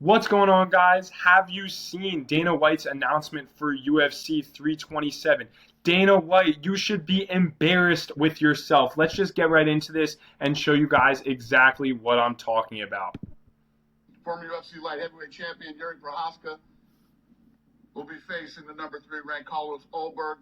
What's going on, guys? Have you seen Dana White's announcement for UFC 327? Dana White, you should be embarrassed with yourself. Let's just get right into this and show you guys exactly what I'm talking about. Former UFC light heavyweight champion Yuri Prohaska will be facing the number 3 ranked Carlos Ulberg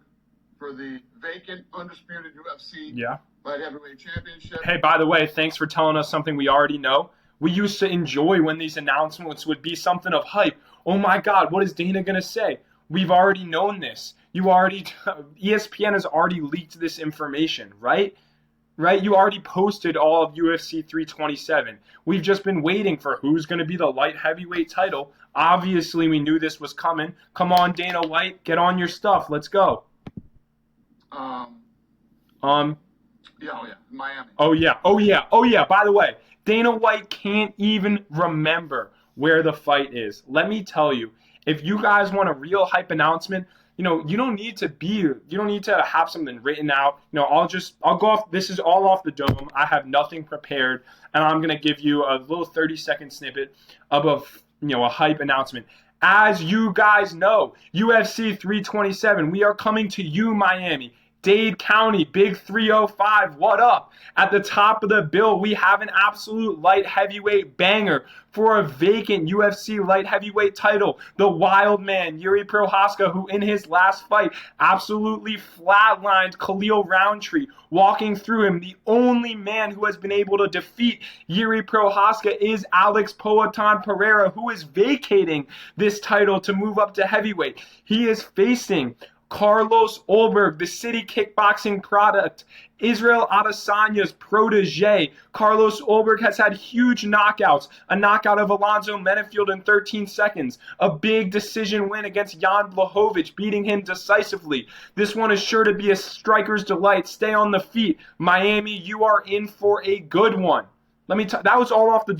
for the vacant, undisputed UFC light heavyweight championship. Hey, by the way, thanks for telling us something we already know. We used to enjoy when these announcements would be something of hype. Oh my God, what is Dana going to say? We've already known this. ESPN has already leaked this information, right? Right? You already posted all of UFC 327. We've just been waiting for who's going to be the light heavyweight title. Obviously, we knew this was coming. Come on, Dana White, get on your stuff. Let's go. Miami. Oh yeah. By the way, Dana White can't even remember where the fight is. Let me tell you, if you guys want a real hype announcement, you don't need to have something written out. I'll go off. This is all off the dome. I have nothing prepared, and I'm gonna give you a little 30-second snippet of a hype announcement. As you guys know, UFC 327, we are coming to you, Miami. Dade County, Big 305, what up? At the top of the bill, we have an absolute light heavyweight banger for a vacant UFC light heavyweight title. The wild man, Yuri Prohaska, who in his last fight absolutely flatlined Khalil Roundtree, walking through him. The only man who has been able to defeat Yuri Prohaska is Alex Poatan Pereira, who is vacating this title to move up to heavyweight. He is facing Carlos Ulberg, the city kickboxing product, Israel Adesanya's protege. Carlos Ulberg has had huge knockouts, a knockout of Alonzo Menefield in 13 seconds, a big decision win against Jan Blachowicz, beating him decisively. This one is sure to be a striker's delight. Stay on the feet. Miami, you are in for a good one. That was all off the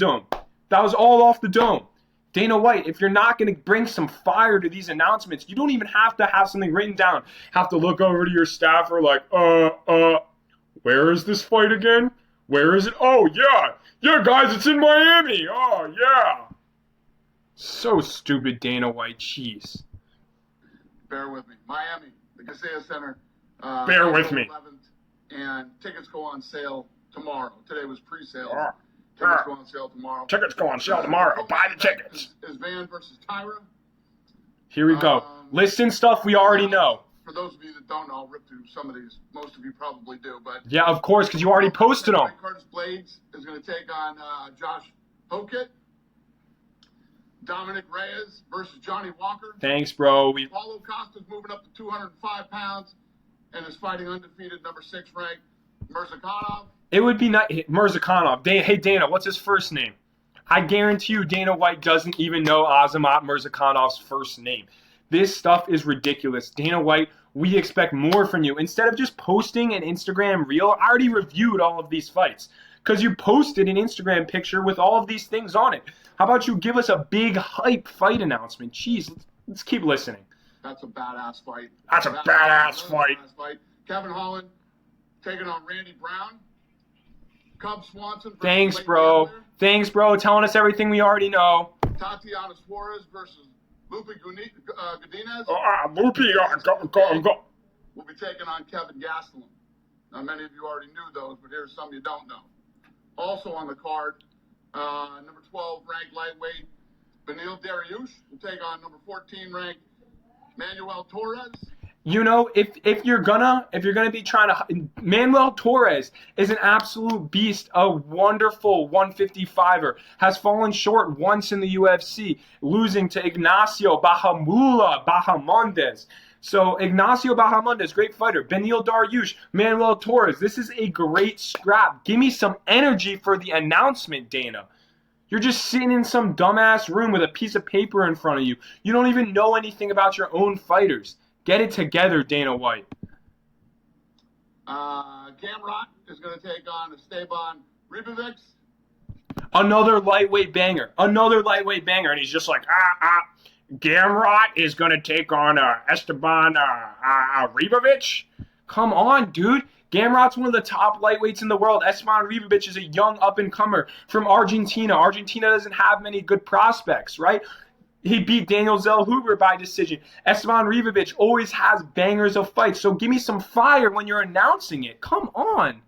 dome. Dana White, if you're not going to bring some fire to these announcements, you don't even have to have something written down. Have to look over to your staffer like, where is this fight again? Where is it? Oh, yeah, guys, it's in Miami. Oh, yeah. So stupid, Dana White. Jeez. Bear with me. Miami, the Kaseya Center. Bear with me. 11th, and tickets go on sale tomorrow. Today was pre-sale. Tickets go on sale tomorrow. Buy the tickets. Is Van versus Tyra. Here we go. Listing stuff we already know. For those of you that don't know, I'll rip through some of these. Most of you probably do, but yeah, of course, because you already posted them. Curtis Blades is going to take on Josh Hokett. Dominic Reyes versus Johnny Walker. Thanks, bro. Paulo Costa's moving up to 205 pounds and is fighting undefeated number 6 ranked Mirzakhanov. It would be nice. Mirzakhanov. Hey, Dana, what's his first name? I guarantee you Dana White doesn't even know Azamat Mirzakhanov's first name. This stuff is ridiculous. Dana White, we expect more from you. Instead of just posting an Instagram reel, I already reviewed all of these fights because you posted an Instagram picture with all of these things on it. How about you give us a big hype fight announcement? Jeez, let's keep listening. That's a badass fight. Badass fight. Kevin Holland taking on Randy Brown. Cub Swanson versus Thanks, bro. Telling us everything we already know. Tatiana Suarez versus Lupe Godinez. Go. We'll be taking on Kevin Gastelum. Now, many of you already knew those, but here's some you don't know. Also on the card, number 12 ranked lightweight Beneil Dariush will take on number 14 ranked Manuel Torres. If you're gonna be trying to, Manuel Torres is an absolute beast, a wonderful 155er. Has fallen short once in the UFC, losing to Ignacio Bahamondes. So Ignacio Bahamondes, great fighter. Beneil Dariush, Manuel Torres. This is a great scrap. Give me some energy for the announcement, Dana. You're just sitting in some dumbass room with a piece of paper in front of you. You don't even know anything about your own fighters. Get it together, Dana White. Gamrot is going to take on Esteban Ribovics. Another lightweight banger. And he's just like, Gamrot is going to take on Esteban Ribovic. Come on, dude. Gamrot's one of the top lightweights in the world. Esteban Ribovic is a young up-and-comer from Argentina. Argentina doesn't have many good prospects, right? He beat Daniel Zellhuber by decision. Esteban Ribovic always has bangers of fights. So give me some fire when you're announcing it. Come on.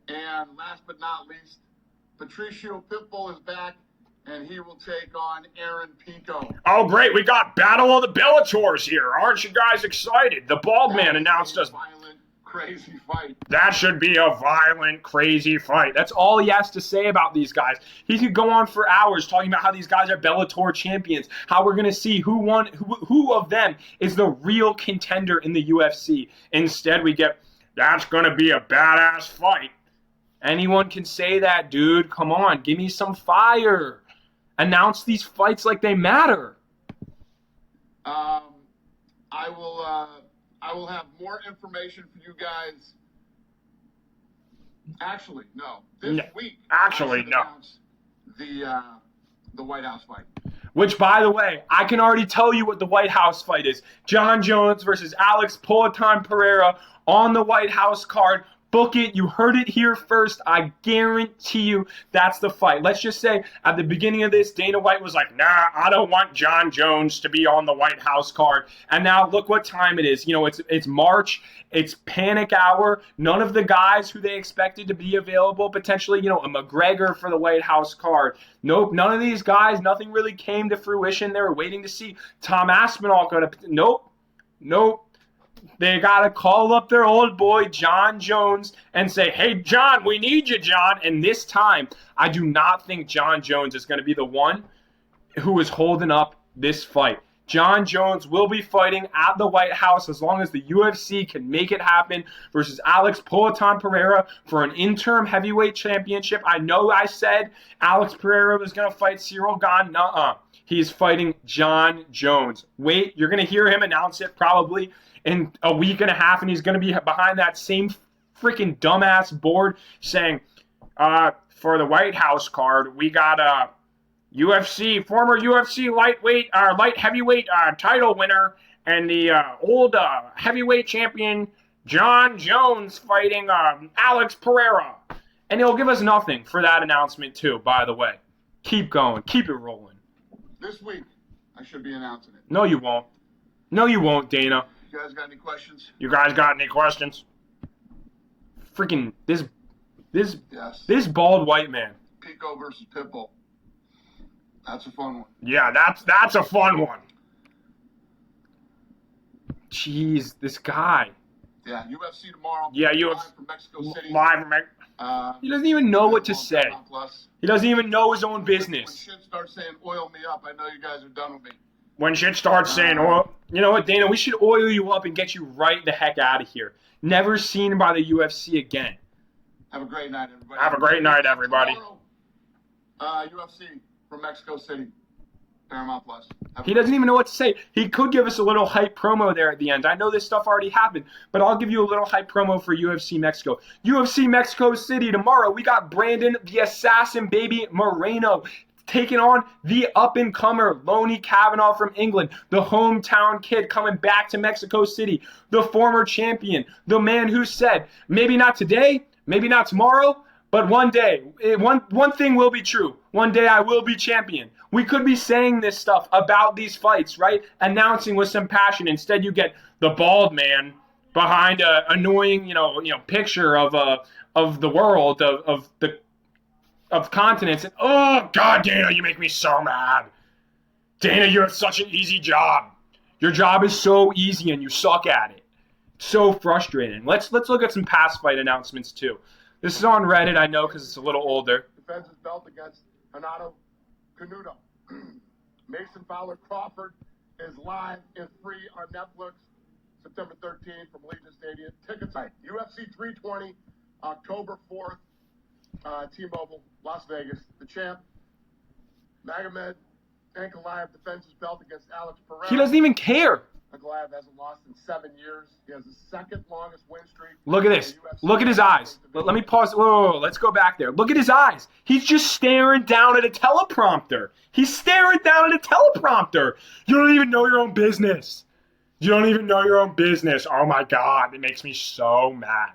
And last but not least, Patricio Pitbull is back, and he will take on Aaron Pico. Oh, great. We got Battle of the Bellators here. Aren't you guys excited? The bald man announced us. Violent, crazy fight. That should be a violent, crazy fight. That's all he has to say about these guys. He could go on for hours talking about how these guys are Bellator champions, how we're going to see who of them is the real contender in the UFC. Instead, we get, that's going to be a badass fight. Anyone can say that, dude. Come on, give me some fire. Announce these fights like they matter. I will have more information for you guys. Actually, no. This week. Actually, no. The White House fight. Which, by the way, I can already tell you what the White House fight is. John Jones versus Alex Poatan Pereira on the White House card. Book it. You heard it here first. I guarantee you that's the fight. Let's just say at the beginning of this, Dana White was like, nah, I don't want John Jones to be on the White House card. And now look what time it is. You know, it's March. It's panic hour. None of the guys who they expected to be available, potentially, you know, a McGregor for the White House card. Nope, none of these guys, nothing really came to fruition. They were waiting to see Tom Aspinall go to, nope. They got to call up their old boy, John Jones, and say, hey, John, we need you, John. And this time, I do not think John Jones is going to be the one who is holding up this fight. John Jones will be fighting at the White House as long as the UFC can make it happen versus Alex Poatan Pereira for an interim heavyweight championship. I know I said Alex Pereira was going to fight Cyril Gane. Nuh-uh. He's fighting John Jones. Wait, you're going to hear him announce it probably in a week and a half, and he's going to be behind that same freaking dumbass board saying, for the White House card, we got former UFC light heavyweight title winner and the old heavyweight champion John Jones fighting Alex Pereira. And he'll give us nothing for that announcement too, by the way. Keep going. Keep it rolling. This week, I should be announcing it. No, you won't. No, you won't, Dana. You guys got any questions? You guys got any questions? Freaking this bald white man. Pico versus Pitbull. That's a fun one. Yeah, that's a fun one. Jeez, this guy. Yeah, UFC tomorrow. Yeah, live from Mexico City. Live from Mexico. He doesn't even know what to say. He doesn't even know his own business. When shit starts saying oil me up, I know you guys are done with me. When shit starts saying oil, you know what, Dana? We should oil you up and get you right the heck out of here. Never seen by the UFC again. Have a great night, everybody. Have a great night, everybody. Tomorrow, UFC from Mexico City. Paramount Plus. He doesn't even know what to say. He could give us a little hype promo there at the end. I know this stuff already happened, but I'll give you a little hype promo for UFC Mexico. UFC Mexico City tomorrow. We got Brandon the Assassin Baby Moreno taking on the up-and-comer Loney Kavanaugh from England, the hometown kid coming back to Mexico City, the former champion, the man who said, maybe not today, maybe not tomorrow, but one day, one thing will be true. One day I will be champion. We could be saying this stuff about these fights, right? Announcing with some passion. Instead, you get the bald man behind an annoying, picture of the world, of continents. And, oh, God, Dana, you make me so mad. Dana, you have such an easy job. Your job is so easy and you suck at it. It's so frustrating. Let's look at some past fight announcements, too. This is on Reddit, I know, because it's a little older. Defends his belt against Renato Canuto. Mason Fowler Crawford is live and free on Netflix September 13th from Legion Stadium. Tickets at UFC 320, October 4th, T-Mobile, Las Vegas. The champ, Magomed Ankalaev, defends his belt against Alex Pereira. He doesn't even care. Ankalaev hasn't lost in 7 years. He has the second longest win streak. Look at this. Look at his eyes. Let me pause. Whoa, let's go back there. Look at his eyes. He's just staring down at a teleprompter. He's staring down at a teleprompter. You don't even know your own business. You don't even know your own business. Oh my God, it makes me so mad.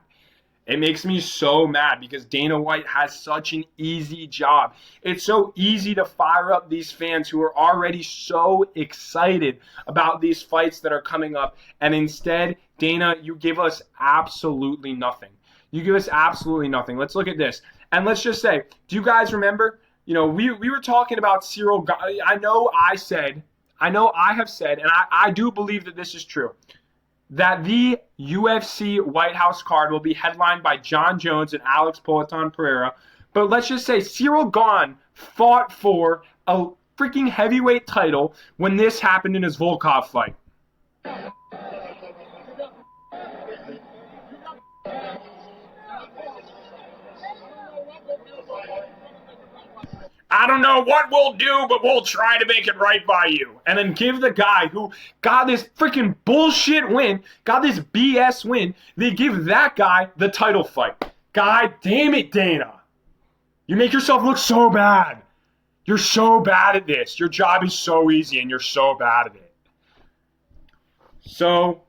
It makes me so mad because Dana White has such an easy job. It's so easy to fire up these fans who are already so excited about these fights that are coming up. And instead, Dana, you give us absolutely nothing. You give us absolutely nothing. Let's look at this. And let's just say, do you guys remember? We were talking about Cyril. I know I have said, and I do believe that this is true, that the UFC White House card will be headlined by John Jones and Alex Poatan Pereira. But let's just say Cyril Gahn fought for a freaking heavyweight title when this happened in his Volkov fight. I don't know what we'll do, but we'll try to make it right by you. And then give the guy who got this freaking bullshit win, got this BS win, they give that guy the title fight. God damn it, Dana. You make yourself look so bad. You're so bad at this. Your job is so easy and you're so bad at it. So,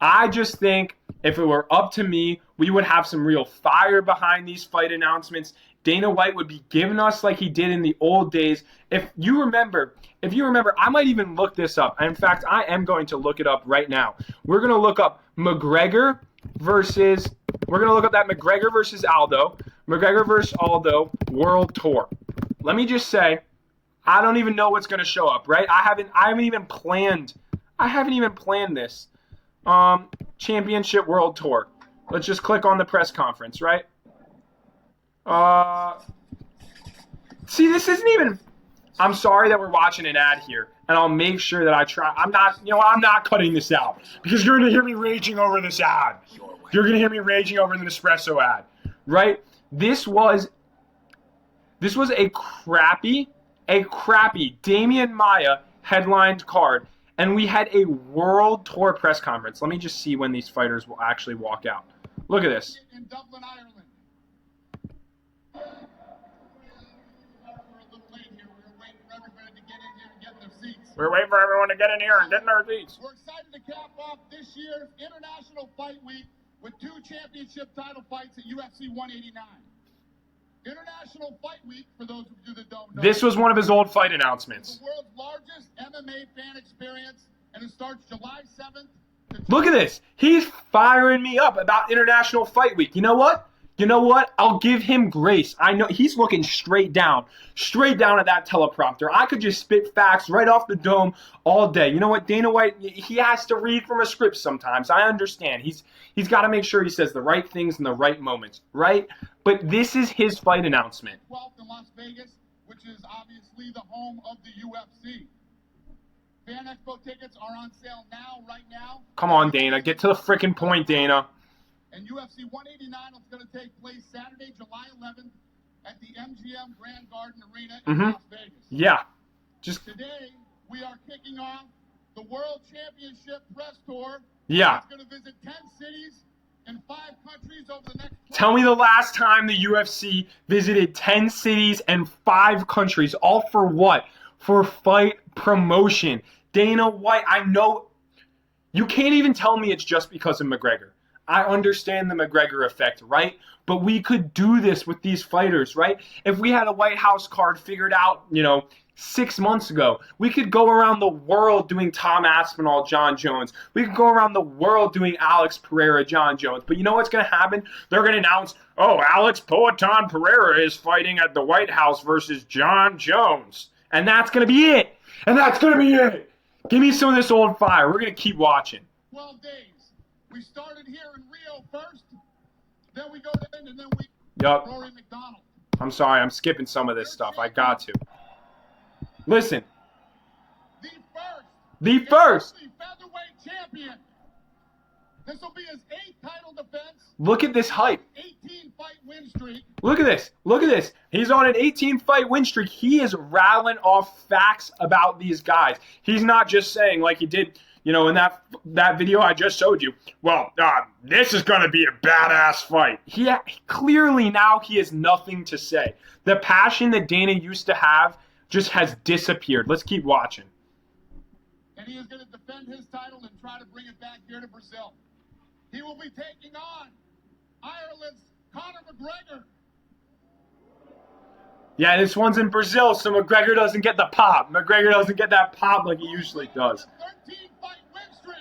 I just think if it were up to me, we would have some real fire behind these fight announcements. Dana White would be giving us like he did in the old days. If you remember, I might even look this up. In fact, I am going to look it up right now. We're going to look up McGregor versus Aldo World Tour. Let me just say, I don't even know what's going to show up, right? I haven't even planned this. Championship World Tour. Let's just click on the press conference, right? See, this isn't even. I'm sorry that we're watching an ad here, and I'll make sure that I try. I'm not cutting this out because you're gonna hear me raging over this ad. You're gonna hear me raging over the Nespresso ad, right? This was a crappy Damian Maia headlined card, and we had a World Tour press conference. Let me just see when these fighters will actually walk out. Look at this. In Dublin, Ireland. We're waiting for everyone to get in here and get in their seats. We're excited to cap off this year's International Fight Week with 2 championship title fights at UFC 189. International Fight Week, for those of you that don't know, this was one of his old fight announcements. The world's largest MMA fan experience, and it starts July 7th. Look at this. He's firing me up about International Fight Week. You know what? I'll give him grace. I know he's looking straight down at that teleprompter. I could just spit facts right off the dome all day. You know what? Dana White, he has to read from a script sometimes. I understand. He's got to make sure he says the right things in the right moments, right? But this is his fight announcement. 12th in Las Vegas, which is obviously the home of the UFC. Fan Expo tickets are on sale right now. Come on, Dana. Get to the freaking point, Dana. And UFC 189 is going to take place Saturday, July 11th at the MGM Grand Garden Arena in Las Vegas. Yeah. Today, we are kicking off the World Championship Press Tour. Yeah. It's going to visit 10 cities in 5 countries over the next 12 Tell me the last time the UFC visited 10 cities and 5 countries. All for what? For fight promotion. Dana White, I know you can't even tell me it's just because of McGregor. I understand the McGregor effect, right? But we could do this with these fighters, right? If we had a White House card figured out, 6 months ago, we could go around the world doing Tom Aspinall, John Jones. We could go around the world doing Alex Pereira, John Jones. But you know what's going to happen? They're going to announce, Alex Poatan Pereira is fighting at the White House versus John Jones. And that's going to be it. Give me some of this old fire. We're going to keep watching. 12 days. We started here in Rio first, then we go to and then we Rory McDonald. I'm sorry, I'm skipping some of this stuff. I got to. Listen. The first featherweight champion. This will be his 8th title defense. Look at this hype. 18-fight win streak. Look at this. He's on an 18-fight win streak. He is rattling off facts about these guys. He's not just saying like he did in that video I just showed you, this is going to be a badass fight. Clearly now he has nothing to say. The passion that Dana used to have just has disappeared. Let's keep watching. And and he is going to defend his title and try to bring it back here to Brazil. He will be taking on Ireland's Conor McGregor. Yeah, this one's in Brazil, so McGregor doesn't get the pop. McGregor doesn't get that pop like he usually does. 13-fight win streak.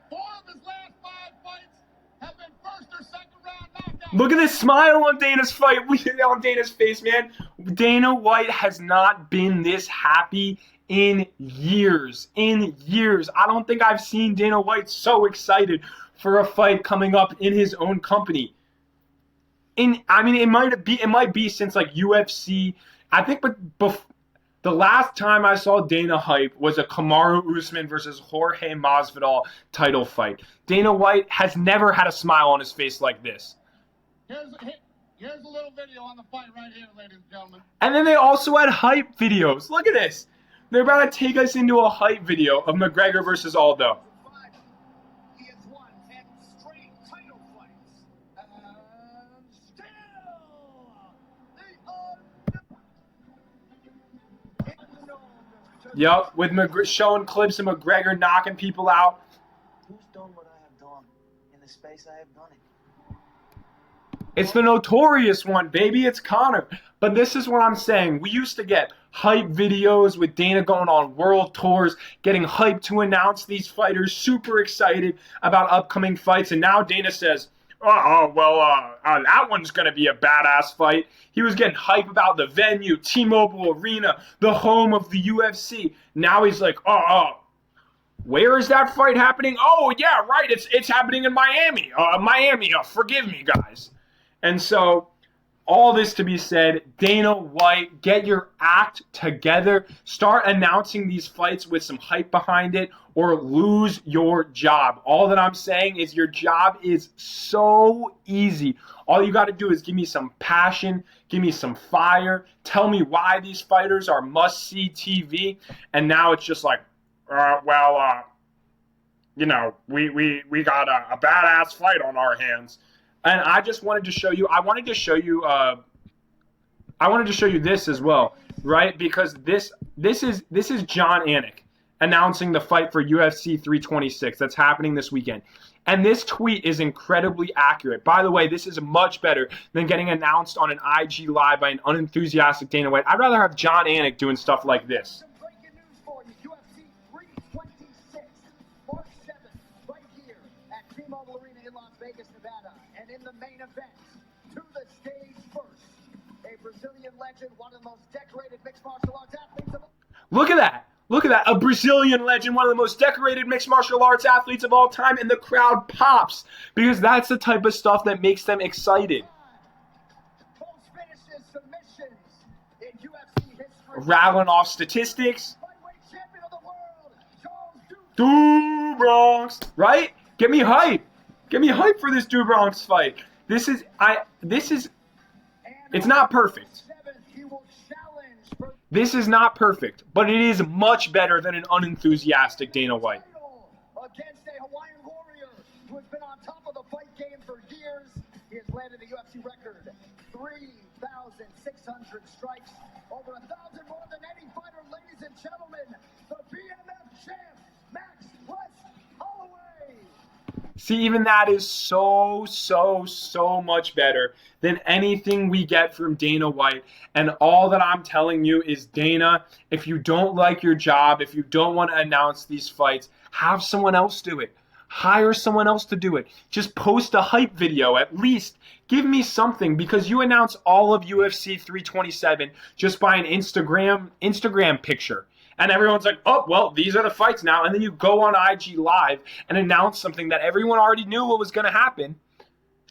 4 of his last 5 fights have been first or second round knockouts. Look at this smile on Dana's fight, on Dana's face, man. Dana White has not been this happy in years. In years. I don't think I've seen Dana White so excited for a fight coming up in his own company. It might be since like UFC. I think, but the last time I saw Dana hype was a Kamaru Usman versus Jorge Masvidal title fight. Dana White has never had a smile on his face like this. Here's a little video on the fight right here, ladies and gentlemen. And then they also had hype videos. Look at this. They're about to take us into a hype video of McGregor versus Aldo. He has won 10 straight title fights. Yup, with showing clips of McGregor knocking people out. Who's done what I have done in the space I have done it? It's the notorious one, baby. It's Conor. But this is what I'm saying. We used to get hype videos with Dana going on world tours, getting hyped to announce these fighters, super excited about upcoming fights. And now Dana says, that one's going to be a badass fight. He was getting hype about the venue, T-Mobile Arena, the home of the UFC. Now he's like, where is that fight happening? Oh, yeah, right. It's happening in Miami. Forgive me, guys. And so, all this to be said, Dana White, get your act together. Start announcing these fights with some hype behind it, or lose your job. All that I'm saying is your job is so easy. All you got to do is give me some passion, give me some fire, tell me why these fighters are must-see TV, and now it's just like, we got a badass fight on our hands. And I just wanted to show you. I wanted to show you this as well, right? Because this is John Anik announcing the fight for UFC 326 that's happening this weekend. And this tweet is incredibly accurate. By the way, this is much better than getting announced on an IG Live by an unenthusiastic Dana White. I'd rather have John Anik doing stuff like this. Breaking news for you. UFC 326, March 7th, right here at T-Mobile Arena in Las Vegas, Nevada. And in the main event, to the stage first, a Brazilian legend, one of the most decorated mixed martial arts athletes of all. Look at that. Look at that. A Brazilian legend, one of the most decorated mixed martial arts athletes of all time, and the crowd pops because that's the type of stuff that makes them excited. Most finishes, submissions in UFC history. Rattling off statistics. Lightweight champion of the world, Charles Bronx, right? Get me hype. Get me hype for this Bronx fight. It's not perfect. This is not perfect, but it is much better than an unenthusiastic Dana White. Against a Hawaiian warrior who has been on top of the fight game for years. He has landed a UFC record 3,600 strikes, over 1,000 more than any fighter. Ladies and gentlemen, the BMF champ, Max Holloway. See, even that is so much better than anything we get from Dana White. And all that I'm telling you is, Dana, if you don't like your job, if you don't want to announce these fights, have someone else do it. Hire someone else to do it. Just post a hype video. At least give me something, because you announce all of UFC 327 just by an Instagram picture. And everyone's like, oh, well, these are the fights now. And then you go on IG Live and announce something that everyone already knew what was going to happen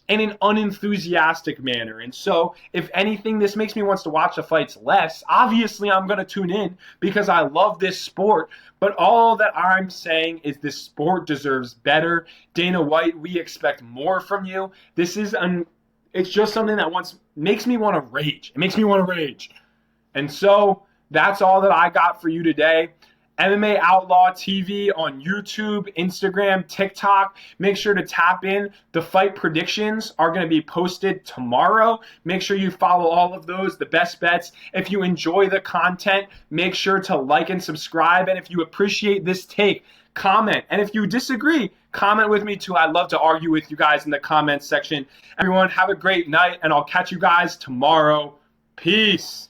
in an unenthusiastic manner. And so, if anything, this makes me want to watch the fights less. Obviously, I'm going to tune in because I love this sport. But all that I'm saying is this sport deserves better. Dana White, we expect more from you. This is it's just something that makes me want to rage. It makes me want to rage. And so, that's all that I got for you today. MMA Outlaw TV on YouTube, Instagram, TikTok. Make sure to tap in. The fight predictions are going to be posted tomorrow. Make sure you follow all of those, the best bets. If you enjoy the content, make sure to like and subscribe. And if you appreciate this take, comment. And if you disagree, comment with me too. I'd love to argue with you guys in the comments section. Everyone, have a great night, and I'll catch you guys tomorrow. Peace.